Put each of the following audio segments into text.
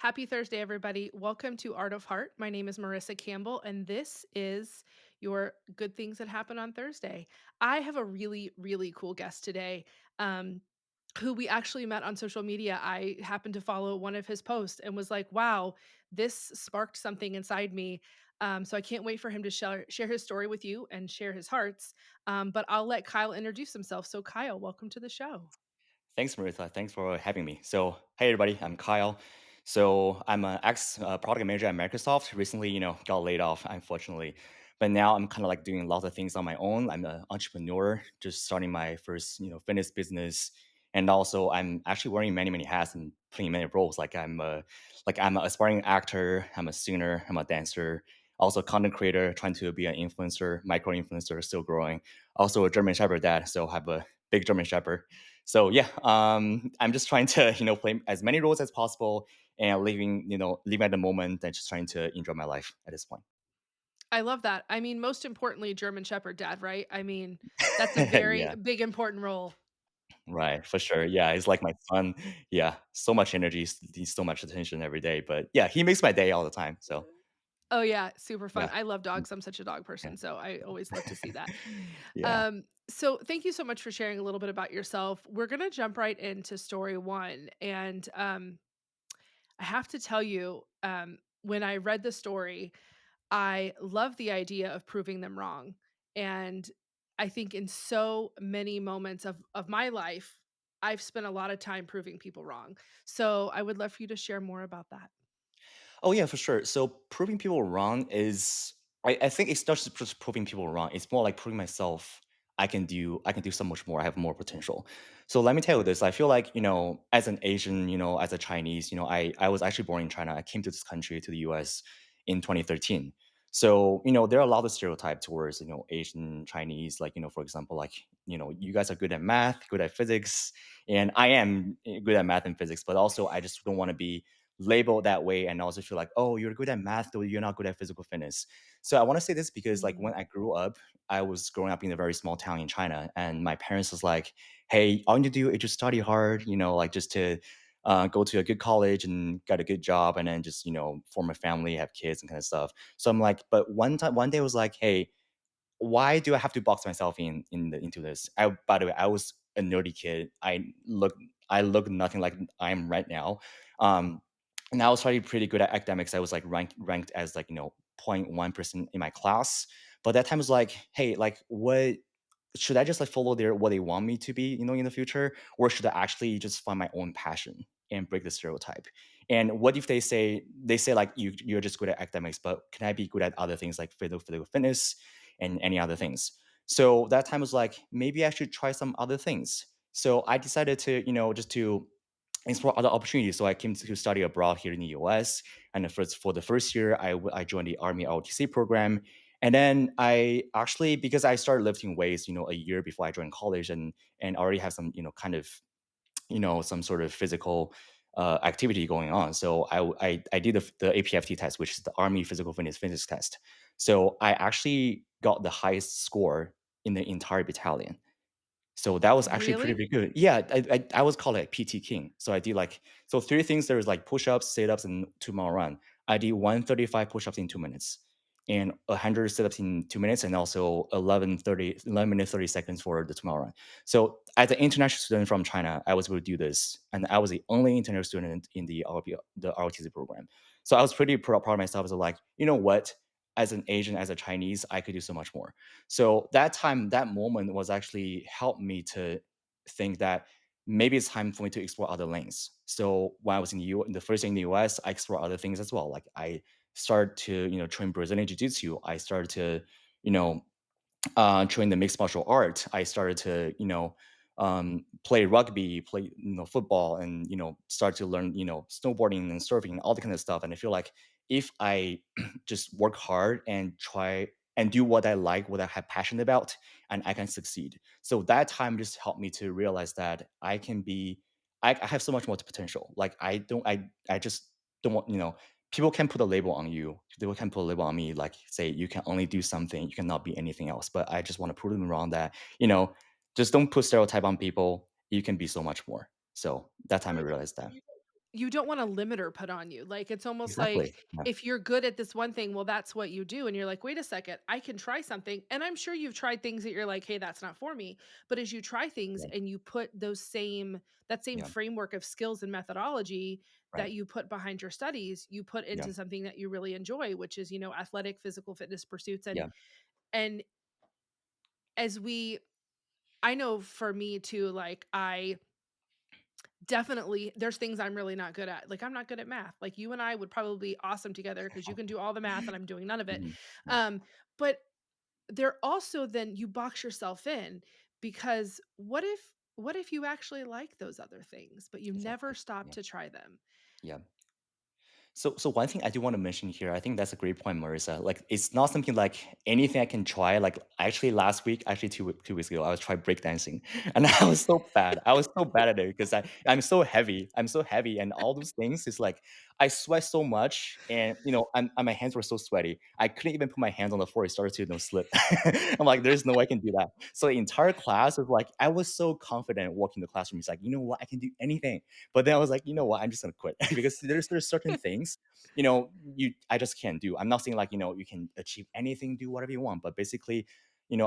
Happy Thursday, everybody. Welcome to Art of Heart. My name is Marissa Campbell, and this is your Good Things That Happen on Thursday. I have a really, really cool guest today um, who we actually met on social media. I happened to follow one of his posts and was like, wow, this sparked something inside me. So I can't wait for him to share his story with you and share his hearts. But I'll let Kyle introduce himself. So, Kyle, welcome to the show. Thanks, Marissa. Thanks for having me. So, hey everybody, I'm Kyle. So, I'm an ex product manager at Microsoft. Recently, got laid off, unfortunately. But now I'm kind of like doing lots of things on my own. I'm an entrepreneur, just starting my first, fitness business, and also I'm actually wearing many, many hats and playing many roles. I'm an aspiring actor. I'm a singer. I'm a dancer. Also, a content creator, trying to be an influencer, micro influencer, still growing. Also, a German Shepherd dad, so I have a big German Shepherd. So yeah, I'm just trying to play as many roles as possible and living at the moment and just trying to enjoy my life at this point. I love that. I mean, most importantly, German Shepherd dad, right? I mean, that's a very Yeah, big important role. right, for sure. Yeah, he's like my son. Yeah, so much energy, needs so much attention every day. But yeah, he makes my day all the time. So Oh, yeah, super fun. yeah, I love mm, dogs. I'm such a dog yeah, person, so I always love to see that. yeah. So thank you so much for sharing a little bit about yourself. We're gonna jump right into story one, and I have to tell you, when I read the story, I love the idea of proving them wrong, and I think in so many moments of my life, I've spent a lot of time proving people wrong. So I would love for you to share more about that. Oh yeah, for sure. So proving people wrong is I think it's not just proving people wrong. It's more like proving myself I can do so much more. I have more potential. So let me tell you this. I feel like, as an Asian, as a Chinese, I was actually born in China. I came to this country to the US in 2013. So, there are a lot of stereotypes towards, Asian Chinese, like, for example, like, you guys are good at math, good at physics, and I am good at math and physics, but also I just don't want to be labeled that way and also feel like, oh, you're good at math, though you're not good at physical fitness. So I want to say this because like Mm. when I grew up, I was growing up in a very small town in China, and my parents was like, hey, all you need to do is just study hard, like just to go to a good college and get a good job, and then just form a family, have kids, and kind of stuff. So I'm like, but one day I was like, hey, why do I have to box myself into this? By the way, I was a nerdy kid. I look nothing like I am right now. Um, and I was probably pretty good at academics. I was like ranked as like 0.1% in my class. But that time was like, hey, like what should I just like follow their what they want me to be, in the future, or should I actually just find my own passion and break the stereotype? And what if they say like you're just good at academics, but can I be good at other things like physical fitness and any other things? So that time was like maybe I should try some other things. So I decided to just to explore other opportunities. So I came to study abroad here in the US. And for the first year, I joined the Army ROTC program. And then I actually, because I started lifting weights, a year before I joined college and already have some, kind of, some sort of physical activity going on. So I did the APFT test, which is the Army Physical Fitness Test. So I actually got the highest score in the entire battalion. So that was actually pretty, Really? pretty good. Yeah, I was called a PT king. So I did like so three things. There was like push-ups, sit-ups, and 2 mile run. I did 135 push-ups in 2 minutes, and 100 sit-ups in 2 minutes, and also 11 minutes 30 seconds for the 2 mile run. So as an international student from China, I was able to do this, and I was the only international student in the ROTC program. So I was pretty proud of myself. I was like, you know what? As an Asian, as a Chinese, I could do so much more. So that time, that moment was actually helped me to think that maybe it's time for me to explore other lanes. So when I was in the first year in the US, I explored other things as well. Like I started to, train Brazilian Jiu-Jitsu. I started to, you know, train the mixed martial art. I started to, play rugby, play, football, and start to learn, snowboarding and surfing and all the kind of stuff. And I feel like if I just work hard and try and do what I like, what I have passion about, and I can succeed. So that time just helped me to realize that I can be, I have so much more potential. Like I just don't want, people can put a label on you. People can put a label on me, like say you can only do something, you cannot be anything else. But I just want to prove them wrong that, just don't put stereotype on people. You can be so much more. So that time I realized that. you don't want a limiter put on you. Like, it's almost like Exactly. Yeah. if you're good at this one thing, well, that's what you do. And you're like, wait a second, I can try something. And I'm sure you've tried things that you're like, hey, that's not for me. But as you try things Yeah. and you put that same Yeah. framework of skills and methodology Right. that you put behind your studies, you put Yeah. into something that you really enjoy, which is, athletic, physical fitness pursuits. And Yeah. and as we I know for me too, like I definitely there's things I'm really not good at. Like, I'm not good at math. Like, you and I would probably be awesome together because you can do all the math and I'm doing none of it. Mhm. Yeah. Um, but there also then you box yourself in because what if you actually like those other things, but you never Exactly. stop Yeah. to try them? Yeah. So one thing I do want to mention here, I think that's a great point, Marissa. Like, it's not something like anything I can try. Like, actually, last week, actually 2 weeks ago, I was trying breakdancing, and I was so bad. I was so bad at it because I'm so heavy. I'm so heavy, and all those things is like I sweat so much, and and my hands were so sweaty. I couldn't even put my hands on the floor. It started to slip. I'm like, there's no way I can do that. So the entire class was like, I was so confident walking the classroom. It's like, you know what, I can do anything. But then I was like, you know what? I'm just gonna quit because there's certain things, I just can't do. I'm not saying like, you can achieve anything, do whatever you want, but basically,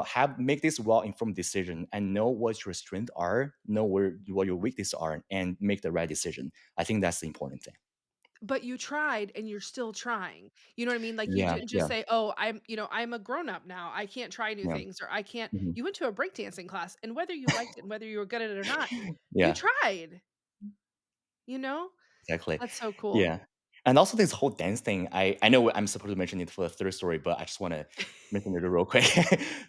have make this well-informed decision and know what your strengths are, know what your weaknesses are, and make the right decision. I think that's the important thing. But you tried and you're still trying. You know what I mean? Like, you Yeah, didn't just yeah, say, "Oh, I'm a grown up now. I can't try new yeah. things," or "I can't." Mhm. You went to a breakdancing class, and whether you liked it and whether you were good at it or not, you Yeah. tried, you know? Exactly. That's so cool. Yeah. And also this whole dance thing, I know I'm supposed to mention it for the third story, but I just wanna mention it real quick.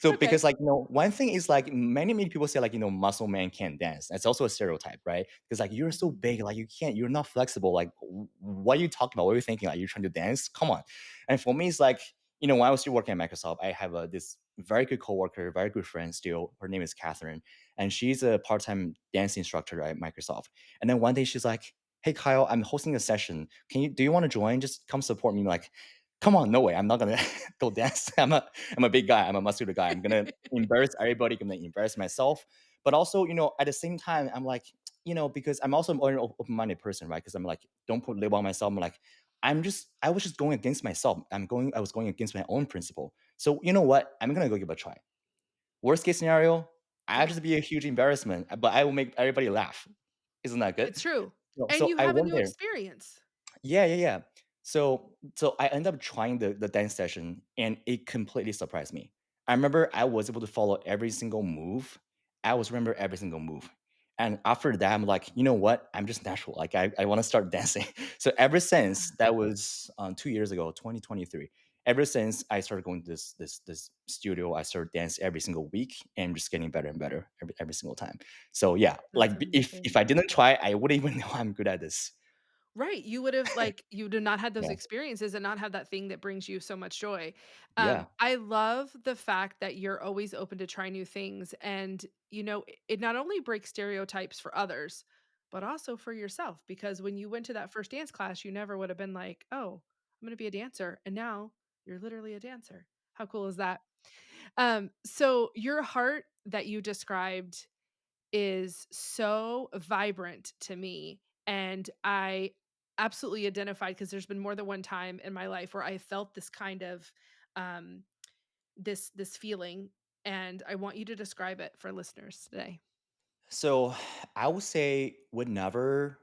It's So okay. because like, one thing is like many people say like, muscle man can't dance. That's also a stereotype, right? Because like you're so Mhm. big, like you're not flexible. Like what are you talking about? What are you thinking? Like you're trying to dance? Come on. And for me, it's like, when I was still working at Microsoft, I have this very good coworker, very good friend still. Her name is Catherine, and she's a part-time dance instructor at Microsoft. And then one day she's like, "Hey Kyle, I'm hosting a session. Do you want to join? Just come support me." I'm like, come on, no way. I'm not gonna go dance. I'm a big guy. I'm a muscular guy. I'm gonna embarrass everybody, gonna embarrass myself. But also, at the same time, I'm like, because I'm also an open-minded person, right? Because I'm like, don't put label on myself. I'm like, I was just going against myself. I was going against my own principle. So you know what? I'm gonna go give it a try. Worst case scenario, I'll Yeah, just be a huge embarrassment, but I will make everybody laugh. Isn't that good? it's true. So And so you I have a went new there. experience. Yeah, yeah, yeah. So I ended up trying the dance session, and it completely surprised me. I remember I was able to follow every single move. I was remember every single move. And after that, I'm like, you know what? I'm just natural. Like I want to start dancing. So ever since that was 2 years ago, 2023. Ever since I started going to this studio, I started dance every single week and just getting better and better every single time. So yeah, That's like if amazing. I didn't try, I wouldn't even know I'm good at this. Right, you would have not had those experiences and not have that thing that brings you so much joy. Yeah. I love the fact that you're always open to try new things, and, it not only breaks stereotypes for others, but also for yourself, because when you went to that first dance class, you never would have been like, "Oh, I'm gonna be a dancer," and now you're literally a dancer. How cool is that? So your heart that you described is so vibrant to me, and I absolutely identified because there's been more than one time in my life where I felt this kind of um this feeling, and I want you to describe it for listeners today. So I would say whenever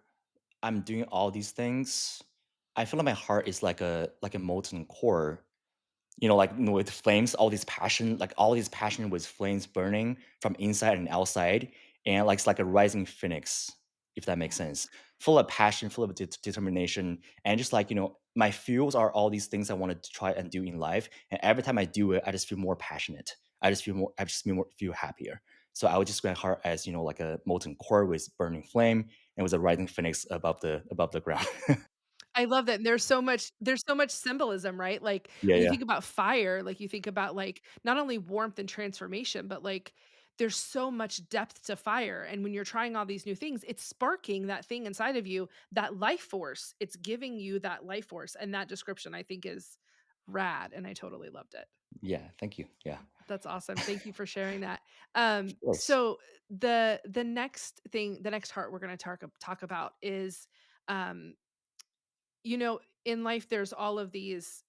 I'm doing all these things, I feel like my heart is like a molten core, like, with flames, all this passion, like all this passion with flames burning from inside and outside, and like it's like a rising phoenix, if that makes Yeah. sense. Full of passion, full of determination, and just like, my fuels are all these things I wanted to try and do in life. And every time I do it, I just feel more passionate. I just feel happier. So I would just my heart as, like a molten core with burning flame and with a rising phoenix above the ground. I love that, and there's so much symbolism, right? Like, Yeah, when you yeah, think about fire, like, you think about, like, not only warmth and transformation, but, like, there's so much depth to fire, and when you're trying all these new things, it's sparking that thing inside of you, that life force. It's giving you that life force, and that description I think is rad, and I totally loved it. yeah. Thank you. Yeah, That's awesome. Thank you for sharing that. of course. So the next heart we're gonna talk about is Um, you know, in life, there's all of these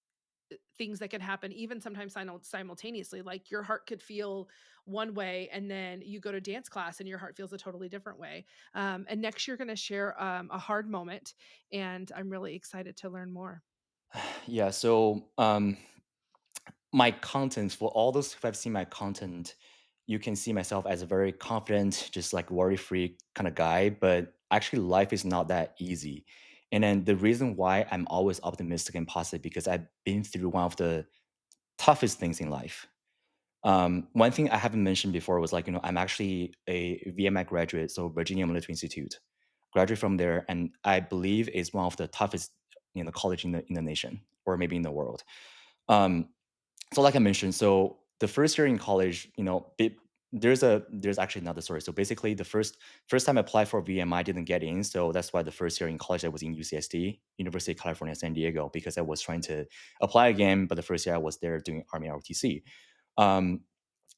things that can happen even sometimes simultaneously. Like your heart could feel one way, and then you go to dance class and your heart feels a totally different way. And next, you're going to share a hard moment, and I'm really excited to learn more. Yeah, so my content for all those who have seen my content, you can see myself as a very confident, just like worry-free kind of guy. But actually, life is not that easy. And then the reason why I'm always optimistic and positive because I've been through one of the toughest things in life. One thing I haven't mentioned before was like, I'm actually a VMI graduate, so Virginia Military Institute, graduate from there, and I believe is one of the toughest, college in the nation or maybe in the world. Um, so like I mentioned, so the first year in college, there's actually another story. So basically, the first time I applied for VMI, I didn't get in, so that's why the first year in college I was in UCSD, University of California, San Diego, because I was trying to apply again, but the first year I was there doing Army ROTC. Um,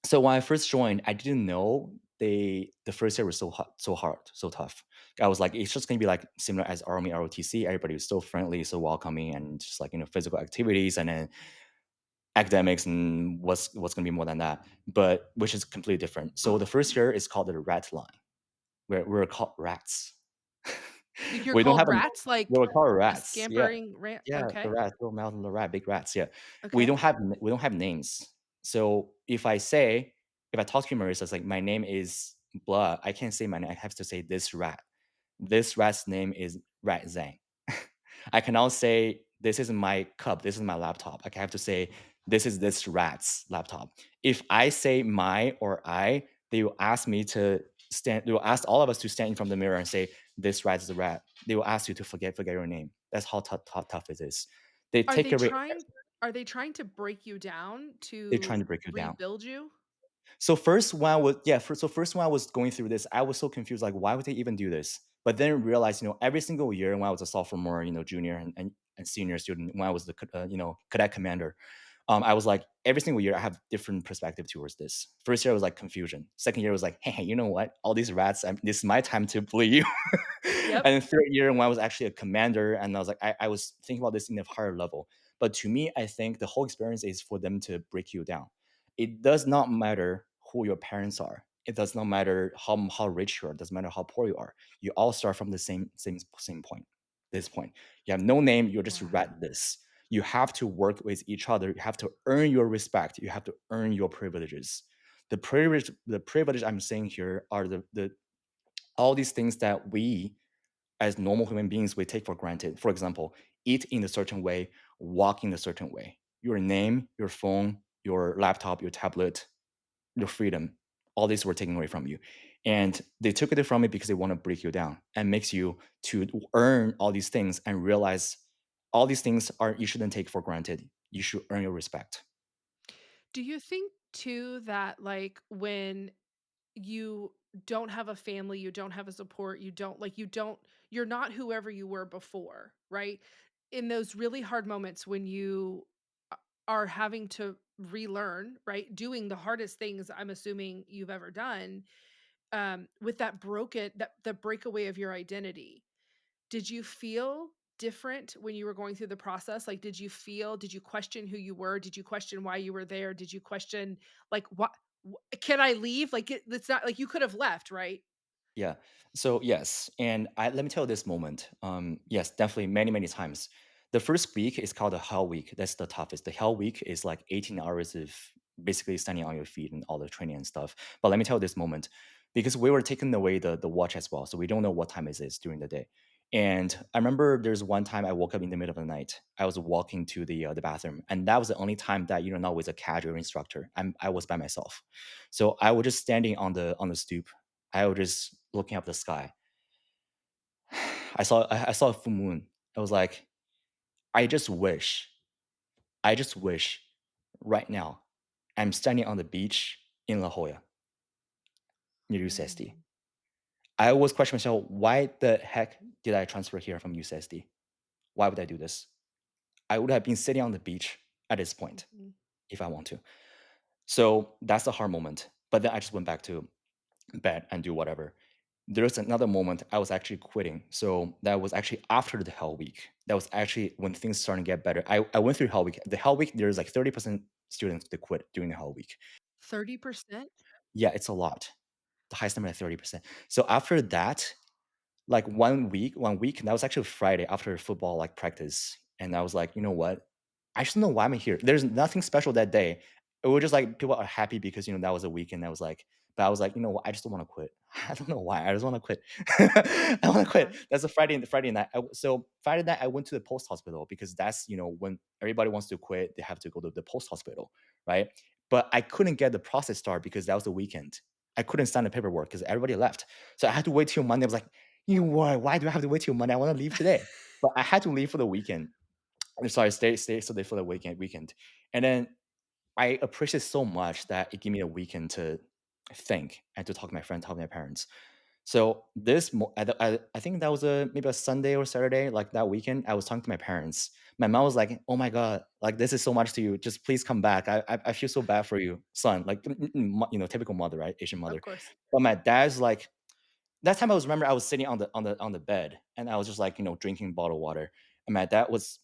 so when I first joined, I didn't know the first year was so hard, so tough. I was like, it's just gonna be like similar as Army ROTC. Everybody was so friendly, so welcoming, and just like physical activities, and then academics, and what's gonna be more than that, but which is completely different. So the first year is called the rat line, where we're called rats. You're We don't called have a rats, like we're called a rats. Yeah. scampering rat. Yeah, the Okay. rats, little mouth and the rat, big rats, yeah. Okay. We don't have names. So if I talk to you, Marissa, it's like, "My name is blah," I can't say my name, I have to say, "This rat." This rat's name is Rat Zhang. I cannot say, "This is my cup, this is my laptop." I have to say, "This is this rat's laptop." If I say "my" or "I," they will ask all of us to stand in front of the mirror and say, "This rat is a rat." They will ask you to forget your name. That's how tough it is. They Are take they away trying are they trying to break you down they're trying to to break you down. rebuild you? So first when I was yeah, first when I was going through this, I was so confused, like, why would they even do this? But then realized, every single year when I was a sophomore, junior and senior student, when I was the cadet commander, I was like, every single year I have different perspective towards this. First year was like confusion. Second year was like, hey, you know what? All these rats, this is my time to bully you. And Yep. then third year when I was actually a commander, and I was like, I was thinking about this in a higher level. But to me, I think the whole experience is for them to break you down. It does not matter who your parents are. It does not matter how rich you are. It doesn't matter how poor you are. You all start from the same point. This point, you have no name. You're just Wow. rat this. You have to work with each other. You have to earn your respect. You have to earn your privileges. The privilege I'm saying here are the all these things that we as normal human beings we take for granted. For example, eat in a certain way, walk in a certain way. Your name, your phone, your laptop, your tablet, your freedom, all these were taken away from you. And they took it from you because they want to break you down and makes you to earn all these things and realize all these things are you shouldn't take for granted. You should earn your respect. Do you think too that, like, when you don't have a family, you don't have a support, you're not whoever you were before, right? In those really hard moments when you are having to relearn, right? Doing the hardest things I'm assuming you've ever done, with that the breakaway of your identity. Did you feel different when you were going through the process? Like, did you question who you were? Did you question why you were there? Did you question, like, what, can I leave? Like, it's not like you could have left, right? Yeah. So yes, and let me tell you this moment. Yes, definitely many times. The first week is called the Hell Week. That's the toughest. The Hell Week is like 18 hours of basically standing on your feet and all the training and stuff. But let me tell you this moment, because we were taking away the watch as well, so we don't know what time it is during the day. And I remember there's one time I woke up in the middle of the night. I was walking to the bathroom, and that was the only time that not with a cadre or instructor. I was by myself, so I was just standing on the stoop. I was just looking up the sky. I saw a full moon. I was like, I just wish, I just wish right now I'm standing on the beach in La Jolla near UCSD. Mm, I always question myself, why the heck did I transfer here from UCSD? Why would I do this? I would have been sitting on the beach at this point mhm. if I want to. So that's the hard moment. But then I just went back to bed and do whatever. There's another moment I was actually quitting. So that was actually after the Hell Week. That was actually when things started to get better. I went through Hell Week. The Hell Week, there's like 30% students that quit during the Hell Week. 30%? Yeah, it's a lot. The highest number at 30%. So after that, like 1 week, and that was actually Friday after football like practice. And I was like, you know what? I just don't know why I'm here. There's nothing special that day. It was just like people are happy because that was a weekend. I was like, but I was like, you know what? I just don't want to quit. I don't know why. I just want to quit. I want to quit. Okay. That's a Friday night. So Friday night I went to the post hospital because that's when everybody wants to quit, they have to go to the post hospital, right? But I couldn't get the process started because that was the weekend. I couldn't sign the paperwork because everybody left. So I had to wait till Monday. I was like, you what? Why do I have to wait till Monday? I want to leave today. But I had to leave for the weekend. I'm sorry, stay for the weekend. And then I appreciate so much that it gave me a weekend to think and to talk to my friends, talk to my parents. So I think that was maybe a Sunday or Saturday, like that weekend. I was talking to my parents. My mom was like, "Oh my god, like this is so much to you. Just please come back. I feel so bad for you, son." Like typical mother, right? Asian Of mother. course. But my dad's like, that time I was sitting on the bed and I was just like, drinking bottled water. And my dad was,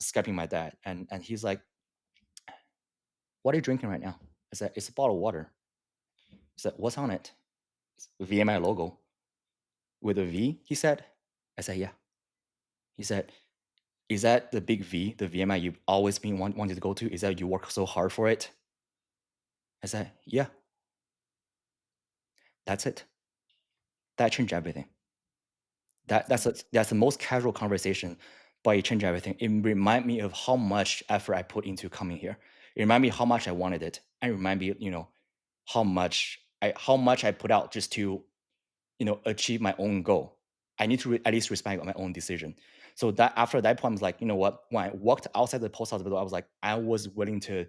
Skyping my dad and he's like, "What are you drinking right now?" I said, "It's a bottle of water." He said, "What's on it?" VMI logo with a V, he said. I said, "Yeah." He said, "Is that the big V, the VMI you've always been wanted to go to? Is that you work so hard for it?" I said, "Yeah, that's it." That changed everything. That's the most casual conversation, but it changed everything. It remind me of how much effort I put into coming here. It remind me how much I wanted it, and remind me, how much I put out just to, achieve my own goal. I need to at least respect my own decision. So that after that point, I was like, you know what? When I walked outside the post hospital, I was like, I was willing to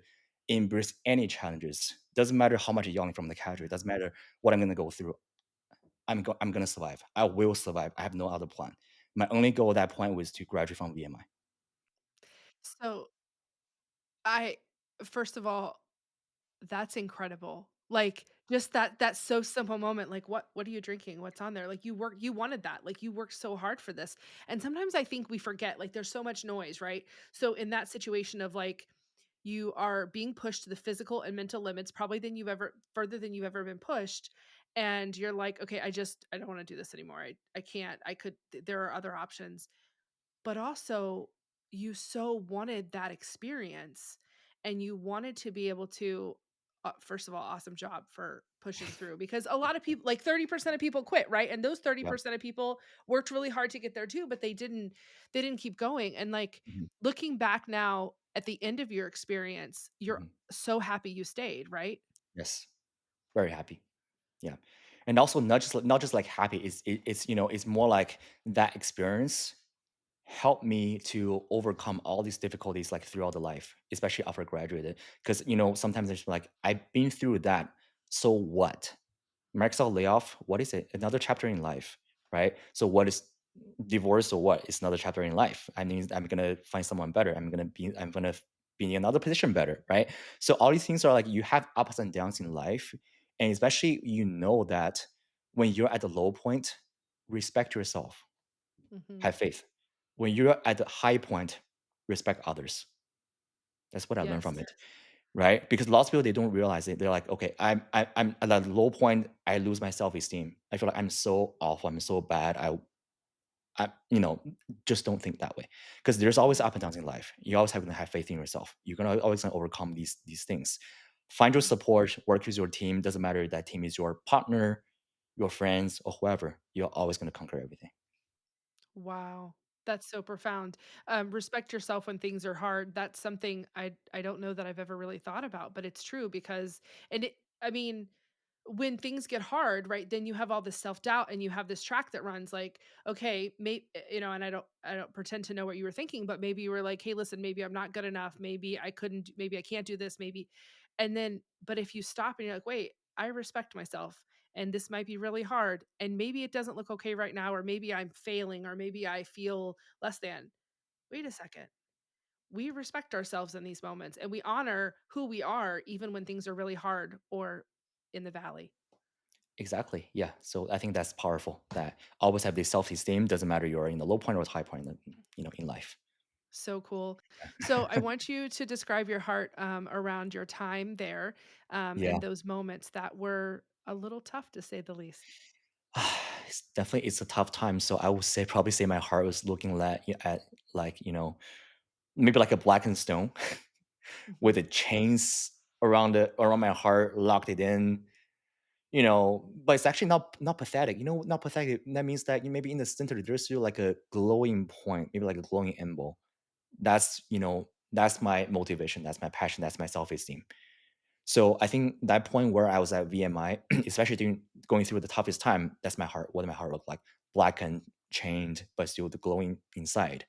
embrace any challenges. Doesn't matter how much yelling from the cadre. Doesn't matter what I'm gonna go through. I'm gonna survive. I will survive. I have no other plan. My only goal at that point was to graduate from VMI. So, I first of all, that's incredible. Like, just that so simple moment, like, "What are you drinking? What's on there?" Like, you wanted that, like, you worked so hard for this, and sometimes I think we forget, like, there's so much noise, right? So, in that situation of, like, you are being pushed to the physical and mental limits probably than you've ever further than you've ever been pushed, and you're like, "Okay, I don't wanna do this anymore. I can't. There are other options." But also, you so wanted that experience, and you wanted to be able to first of all, awesome job for pushing through because a lot of people like 30% of people quit, right? And those Yep. 30% of people worked really hard to get there too, but they didn't keep going. And like Mhm. looking back now at the end of your experience, you're Mhm. so happy you stayed, right? Yes. Very happy. Yeah. And also not just like happy. It's more like that experience helped me to overcome all these difficulties like throughout the life, especially after I graduated. Because sometimes it's like I've been through that. So what? Microsoft layoff, what is it? Another chapter in life, right? So what is divorce or what? It's another chapter in life. I mean, I'm gonna find someone better. I'm gonna be in another position better, right? So all these things are like you have ups and downs in life, and especially that when you're at the low point, respect yourself, Mhm. have faith. When you're at the high point, respect others. That's what I learned from Yes. it, right? Because lots of people they don't realize it. They're like, okay, I'm at that low point. I lose my self esteem. I feel like I'm so awful. I'm so bad. I just don't think that way because there's always Mhm. up and downs in life. You always have to have faith in yourself. You're gonna always gonna overcome these things. Find your Mhm. support. Work with your team. Doesn't matter if that team is your partner, your friends, or whoever. You're always gonna conquer everything. Wow. That's so profound. Respect yourself when things are hard. That's something I don't know that I've ever really thought about, but it's true because and it I mean, when things get hard, right, then you have all this self-doubt and you have this track that runs like, okay, and I don't pretend to know what you were thinking, but maybe you were like, hey, listen, maybe I'm not good enough. Maybe I can't do this, maybe. And then, but if you stop and you're like, wait, I respect myself and this might be really hard. And maybe it doesn't look okay right now, or maybe I'm failing, or maybe I feel less than. Wait a second. We respect ourselves in these moments and we honor who we are, even when things are really hard or in the valley. Exactly. Yeah. So I think that's powerful. That always have this self-esteem. Doesn't matter you're in the low point or the high point, in life. So cool. So I want you to describe your heart around your time there Yeah. and those moments that were a little tough to say the least. It's a tough time. So I would say probably say my heart was looking at like maybe like a blackened stone with Mhm. the chains around my heart, locked it in. But it's actually not pathetic. Not pathetic. That means that maybe in the center there's still like a glowing point, maybe like a glowing ember. That's my motivation. That's my passion. That's my self esteem. So I think that point where I was at VMI, especially during going through the toughest time, that's my heart. What did my heart look like? Blackened, chained, but still the glowing inside.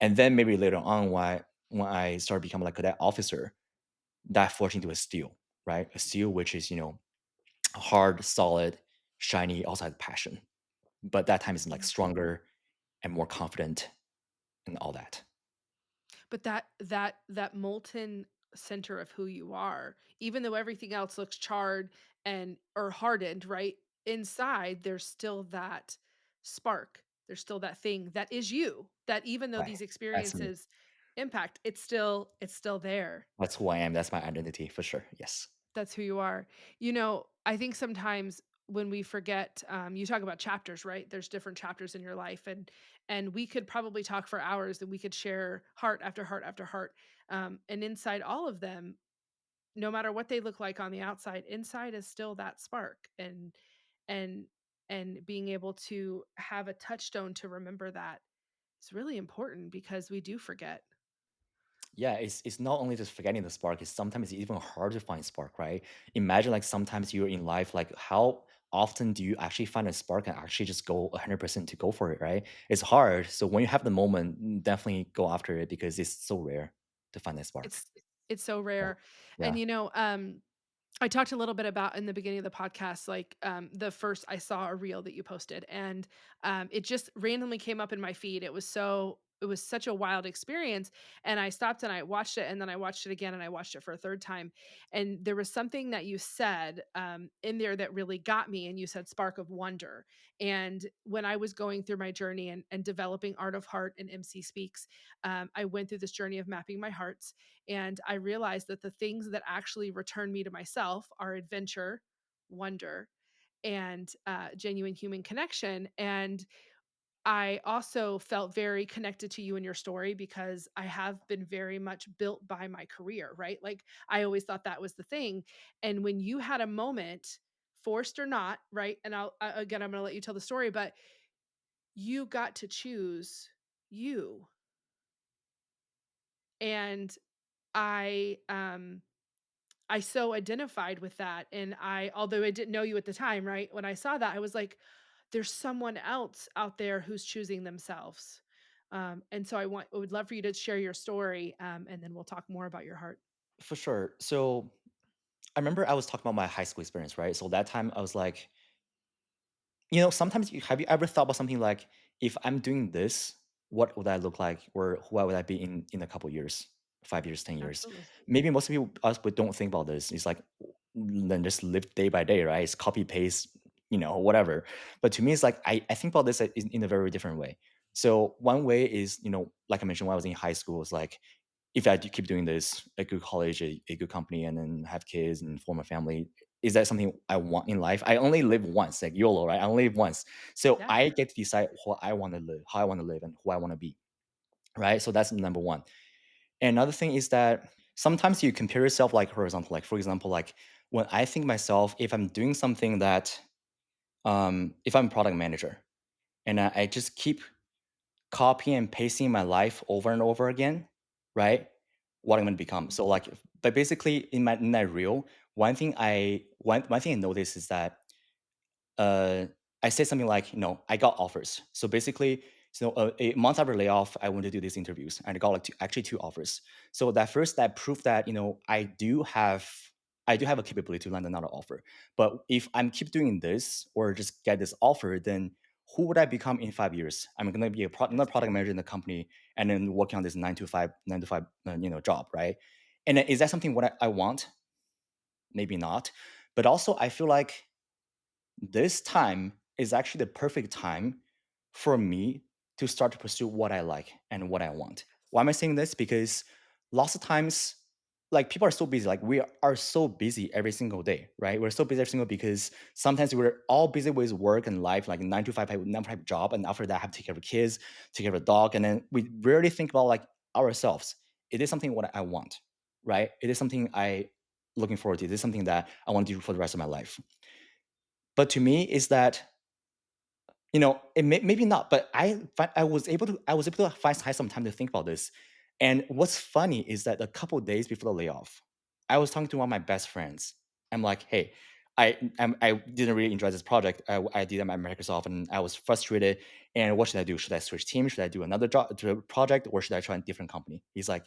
And then maybe later on, when I started becoming like a cadet officer, that forged into a steel, right? A steel which is hard, solid, shiny, also has passion. But that time is like Yeah. stronger and more confident and all that. But that molten center of who you are, even though everything else looks charred and or hardened, right? Inside there's still that spark. There's still that thing that is you. That even though Right. these That's me. experiences impact, it's still there. That's who I am. That's my identity for sure. Yes. That's who you are. I think sometimes when we forget, you talk about chapters, right? There's different chapters in your life, and we could probably talk for hours, and we could share heart after heart after heart. And inside all of them, no matter what they look like on the outside, inside is still that spark, and and being able to have a touchstone to remember that is really important because we do forget. Yeah, it's not only just forgetting the spark, it's sometimes it's even hard to find spark, right? Imagine like sometimes you're in life, like how often do you actually find a spark and actually just go 100% to go for it, right? It's hard. So when you have the moment, definitely go after it because it's so rare to find that spark. It's so Yeah. rare, and Yeah. I talked a little bit about in the beginning of the podcast, like, the first I saw a reel that you posted, and, it just randomly came up in my feed. It was such a wild experience, and I stopped and I watched it, and then I watched it again, and I watched it for a third time, and there was something that you said, in there that really got me, and you said "spark of wonder," and when I was going through my journey and developing Art of Heart and MC Speaks, I went through this journey of mapping my hearts, and I realized that the things that actually return me to myself are adventure, wonder, and genuine human connection. And I also felt very connected to you and your story because I have been very much built by my career, right? Like I always thought that was the thing. And when you had a moment, forced or not, right? And again, I'm going to let you tell the story, but you got to choose you. And I I so identified with that, and although I didn't know you at the time, right? When I saw that, I was like, "There's someone else out there who's choosing themselves." And so I would love for you to share your story, and then we'll talk more about your heart. For sure. So I remember I was talking about my high school experience, right? So that time I was like, sometimes have you ever thought about something like, if I'm doing this, what would I look like, or who would I be in a couple years, 5 years, 10 years? Absolutely. Maybe most people us but don't think about this. It's like then just live day by day, right? It's copy paste, whatever. But to me, it's like I think about this in a very different way. So one way is, like I mentioned when I was in high school, it's like if I keep doing this, a good college, a good company, and then have kids and form a family, is that something I want in life? I only live once, like YOLO, right? I only live once. So Yeah. I get to decide what I want to live, how I want to live, and who I want to be, right? So that's number one. And another thing is that sometimes you compare yourself like horizontal. Like, for example, like when I think myself, if I'm doing something that, if I'm a product manager and I just keep copying and pasting my life over and over again, right? What I'm gonna become. Mhm. So like, but basically in that reel, one thing I noticed is that uh, I said something like, I got offers. So basically, a month after layoff, I went to do these interviews and I got like actually two offers. So that proved that I do have a capability to land another offer. But if I'm keep doing this or just get this offer, then who would I become in 5 years? I'm going to be another Yes. product manager in the company and then working on this nine to five, job, right? And is that something what I want? Maybe not. But also, I feel like this time is actually the perfect time for me to start to pursue what I like and what I want. Why am I saying this? Because lots of times, like people are so busy, like we are so busy every single day, right? We're so busy every single because sometimes we're all busy with work and life, like 9 to 5 type, 9 to 5 job, and after that have to take care of kids, take care of a dog, and then we rarely think about like ourselves. It is something what I want, right? It is something I looking forward to. It is something that I want to do for the rest of my life. But to me, is that it maybe not, but I was able to find some time to think about this. And what's funny is that a couple days before the layoff, I was talking to one of my best friends. I'm like, "Hey, I didn't really enjoy this project. I did it at Microsoft, and I was frustrated. And what should I do? Should I switch teams? Should I do another job, to a project, or should I try a different company?" He's like,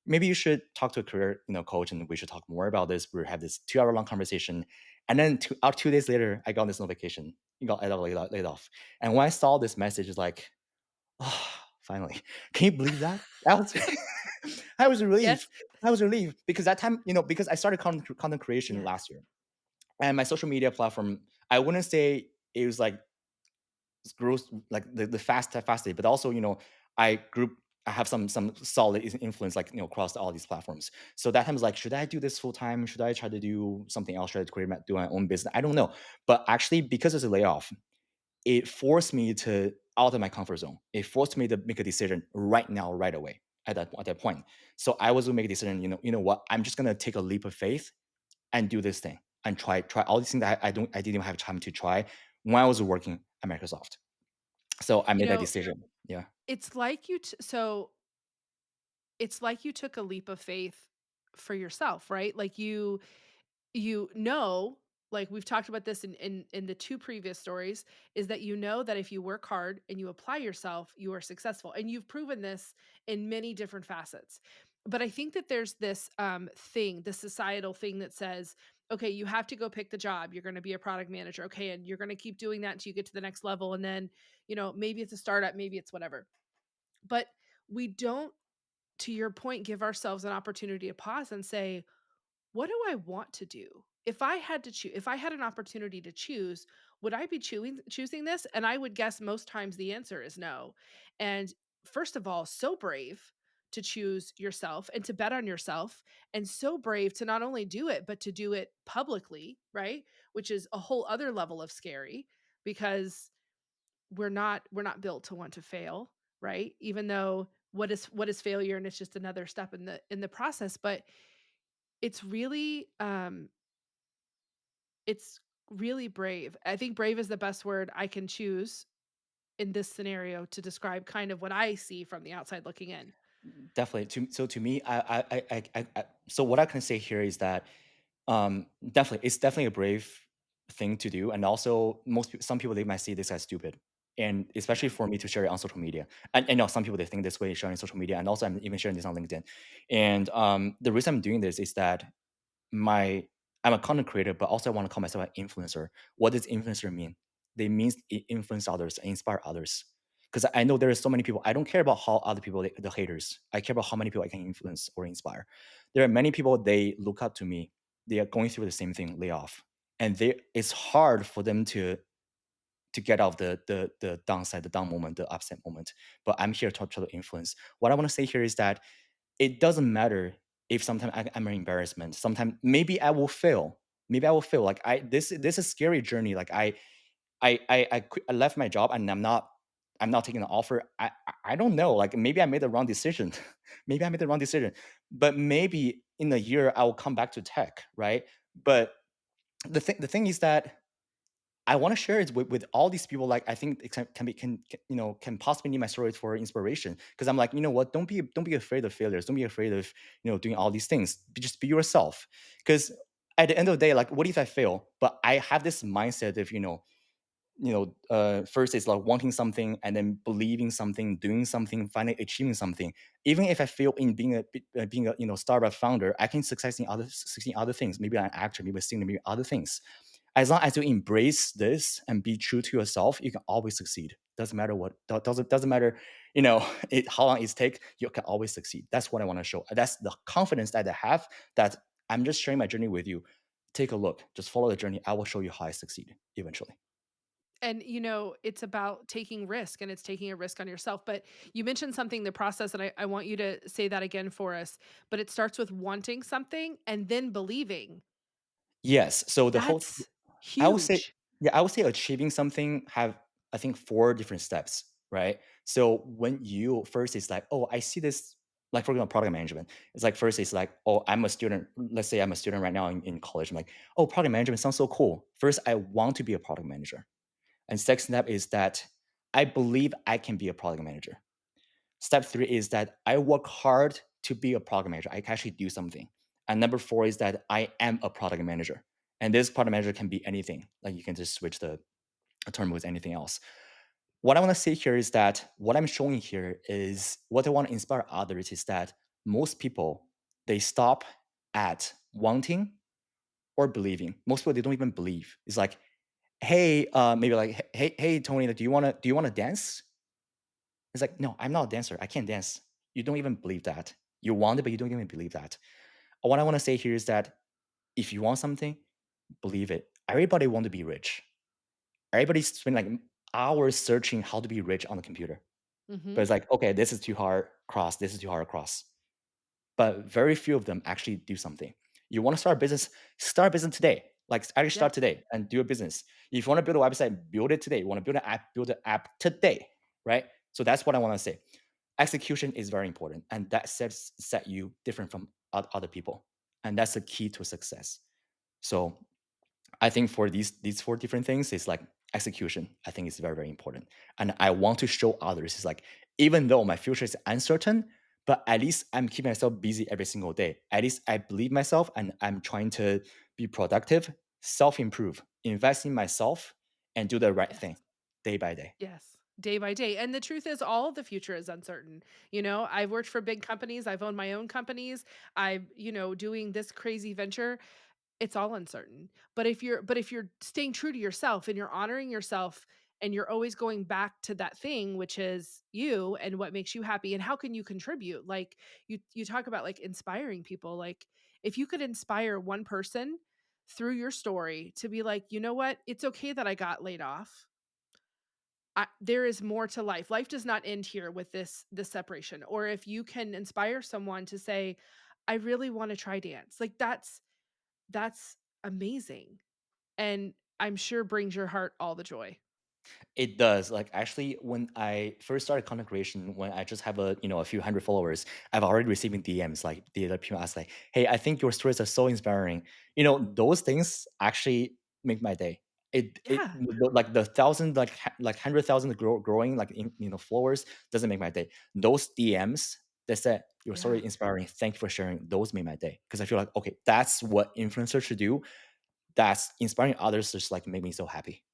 maybe you should talk to a career coach, and we should talk more about this. We have this 2 hour long conversation, and then 2 days later I got this notification. You got laid off. And when I saw this message, it's like, oh, finally. Can you believe that? That was I was Yes. relieved. I was relieved because that time, because I started content creation Yeah. last year, and my social media platform, I wouldn't say it was like grows like the fastest, but also I group I have some solid influence like across all these platforms. So that time was like, should I do this full time? Should I try to do something else? Should I do my own business? I don't know. But actually, because it's a layoff, it forced me to out of my comfort zone. It forced me to make a decision right now, right away at that point. So I was gonna make a decision. You know what? I'm just gonna take a leap of faith and do this thing and try all these things that I didn't even have time to try when I was working at Microsoft. So I You made that know, decision. Yeah. it's like it's like you took a leap of faith for yourself, right? Like you know, like we've talked about this in the two previous stories, is that you know that if you work hard and you apply yourself, you are successful. And you've proven this in many different facets. But I think that there's this thing, the societal thing that says, okay, you have to go pick the job. You're going to be a product manager. Okay. And you're going to keep doing that until you get to the next level. And then, maybe it's a startup, maybe it's whatever. But we don't, to your point, give ourselves an opportunity to pause and say, what do I want to do? If I had to choose, if I had an opportunity to choose, would I be choosing this? And I would guess most times the answer is no. And first of all, so brave to choose yourself and to bet on yourself, and so brave to not only do it, but to do it publicly, right? Which is a whole other level of scary, because we're not built to want to fail, right? Even though what is failure, and it's just another step in the process. But it's really it's really brave. I think brave is the best word I can choose in this scenario to describe kind of what I see from the outside looking in. Definitely. To me, so what I can say here is that definitely, it's definitely a brave thing to do, and also some people they might see this as stupid, and especially Yeah. for me to share it on social media. And I know some people they think this way sharing social media, and also I'm even sharing this on LinkedIn. And the reason I'm doing this is that my I'm a content creator, but also I want to call myself an influencer. What does influencer mean? They means influence others, inspire others. Because I know there are so many people. I don't care about how other people, the haters. I care about how many people I can influence or inspire. There are many people they look up to me. They are going through the same thing, layoff, and it's hard for them to get out of the downside, the down moment, the upset moment. But I'm here to try to influence. What I want to say here is that it doesn't matter if sometimes I'm an embarrassment. Sometimes maybe I will fail. Maybe I will fail. Like this is a scary journey. Like I left my job and I'm not taking the offer. I don't know. Like maybe I made the wrong decision. Maybe I made the wrong decision. But maybe in a year I will come back to tech, right? But the thing is that I want to share it with all these people. Like I think it can possibly need my stories for inspiration. Because I'm like, you know what? Don't be afraid of failures. Don't be afraid of doing all these things. Just be yourself. Because at the end of the day, like, what if I fail? But I have this mindset of first it's like wanting something, and then believing something, doing something, finally achieving something. Even if I fail in being a startup founder, I can succeed in other things. Maybe I'm an actor, maybe a singer, maybe other things. As long as you embrace this and be true to yourself, you can always succeed. Doesn't matter what doesn't matter, how long it takes. You can always succeed. That's what I want to show. That's the confidence that I have. That I'm just sharing my journey with you. take a look, just follow the journey. I will show you how I succeed eventually. And, it's about taking risk and it's taking a risk on yourself. But you mentioned something, the process, and I want you to say that again for us. But it starts with wanting something and then believing. Yes. So the whole That's I would say huge. yeah, I would say achieving something have I think 4 different steps, right? So when you first it's like, "Oh, I see this," like for example, product management. It's like first it's like, "Oh, I'm a student." Let's say I'm a student right now in college. I'm like, "Oh, product management sounds so cool." First, I want to be a product manager. And second step is that I believe I can be a product manager. Step 3 is that I work hard to be a product manager. I can actually do something. And number 4 is that I am a product manager. And this product manager can be anything. Like you can just switch the term with anything else. What I want to say here is that what I'm showing here is what I want to inspire others is that most people they stop at wanting or believing. Most people they don't even believe. It's like, hey, maybe like, hey, Tony, do you want to dance? It's like, no, I'm not a dancer. I can't dance. You don't even believe that. You want it, but you don't even believe that. What I want to say here is that if you want something, believe it. Everybody want to be rich. Everybody spend like hours searching how to be rich on the computer. But Mhm. it's like, okay, this is too hard, cross. This is too hard, cross. But very few of them actually do something. You want to start a business today. Like actually Yep. start today and do a business. If you want to build a website, build it today. You want to build an app today, right? So that's what I want to say. Execution is very important, and that set you different from other people, and that's the key to success. So I think for these 4 different things, it's like execution. I think is very, very important. And I want to show others is like, even though my future is uncertain, but at least I'm keeping myself busy every single day. At least I believe myself and I'm trying to be productive, self-improve, invest in myself, and do the right Yes. thing day by day. Yes. Day by day. And the truth is all of the future is uncertain. I've worked for big companies, I've owned my own companies, doing this crazy venture. It's all uncertain. But if you're staying true to yourself and you're honoring yourself and you're always going back to that thing which is you and what makes you happy and how can you contribute? Like you talk about like inspiring people. Like if you could inspire one person through your story to be like, "You know what? It's okay that I got laid off. There is more to life. Life does not end here with this separation." Or if you can inspire someone to say, "I really want to try dance." Like that's amazing, and I'm sure brings your heart all the joy. It does. Like actually, when I first started content creation, when I just have a few hundred followers, I've already receiving DMs like the other people ask like, "Hey, I think your stories are so inspiring." Those things actually make my day. Yeah, Like the thousand like 100,000 growing like followers doesn't make my day. Those DMs that said your story yeah, is inspiring, thank you for sharing. Those make my day because I feel like okay, that's what influencers should do. That's inspiring others. Just like make me so happy.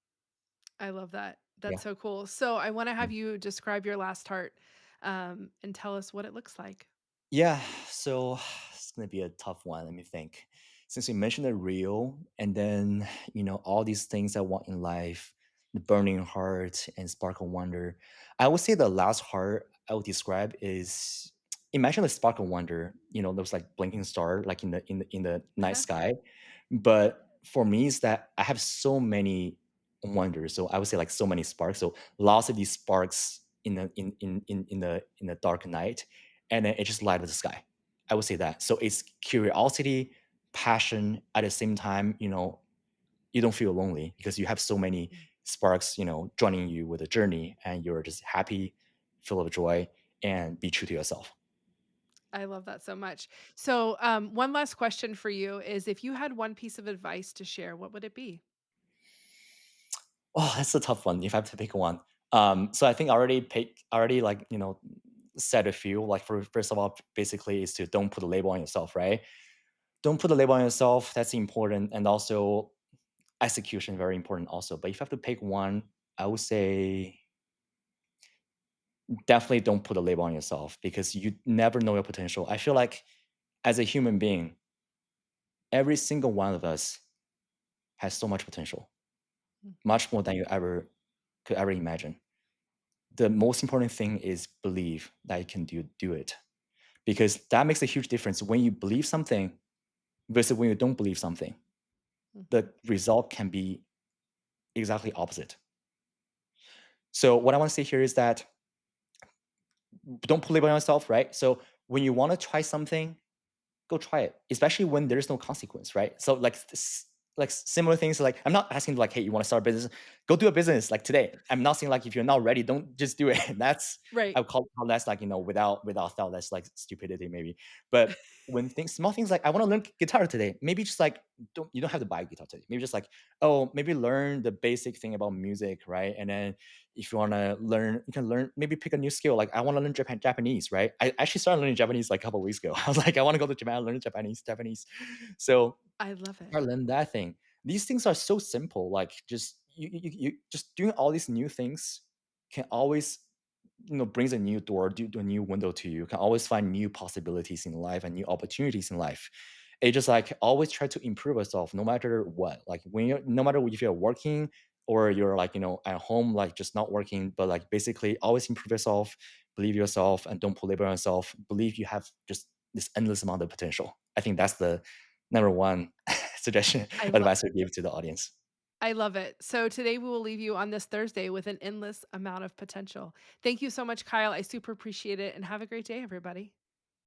I love that. Yeah. That's so cool. So I wanna have you describe your last heart, and tell us what it looks like. Yeah, so it's gonna be a tough one. Let me think. Since you mentioned the real, and then all these things I want in life, the burning heart and sparkle wonder. I would say the last heart I would describe is imagine the sparkle wonder. Those like blinking star, like in the night Uh-huh. sky. But for me, is that I have so many wonders. So I would say like so many sparks. So lots of these sparks in the dark night and then it just light up the sky. I would say that. So it's curiosity, passion at the same time. You don't feel lonely because you have so many Mm. sparks, joining you with the journey, and you're just happy, full of joy, and be true to yourself. I love that so much. So, one last question for you is if you had one piece of advice to share, what would it be? Oh, that's a tough one. If I have to pick one, so I think I already like said a few. Like for first of all, basically is to don't put a label on yourself, right? Don't put a label on yourself. That's important, and also execution very important also. But if I have to pick one, I would say definitely don't put a label on yourself because you never know your potential. I feel like as a human being, every single one of us has so much potential, Mm. much more than you ever could ever imagine. The most important thing is believe that you can do it because that makes a huge difference when you believe something versus when you don't believe something. Mhm. the result can be exactly opposite. So what I want to say here is that don't put label on yourself, right? So when you want to try something, go try it, especially when there's no consequence, right? So like similar things. Like I'm not asking like, hey, you want to start a business? Go do a business like today. I'm not saying like if you're not ready, don't just do it. That's Right. I would call that's like without thought. That's like stupidity maybe. But when things small things like I want to learn guitar today, maybe just like you don't have to buy a guitar today. Maybe just like oh maybe learn the basic thing about music, right? And then if you want to learn, you can learn, maybe pick a new skill. Like I want to learn Japanese, right? I actually started learning Japanese like a couple of weeks ago. I was like, I want to go to Japan, learn Japanese. So I love it. start learn that thing. These things are so simple. Like just you just doing all these new things can always brings a new door, a new window to you. You can always find new possibilities in life and new opportunities in life. It just like always try to improve yourself no matter what. Like when you're no matter if you're working or you're like at home like just not working, but like basically always improve yourself, believe yourself, and don't put label on yourself. Believe you have just this endless amount of potential. I think that's the number one suggestion I love advice I give to the audience. I love it. So today we will leave you on this Thursday with an endless amount of potential. Thank you so much, Kyle. I super appreciate it and have a great day, everybody.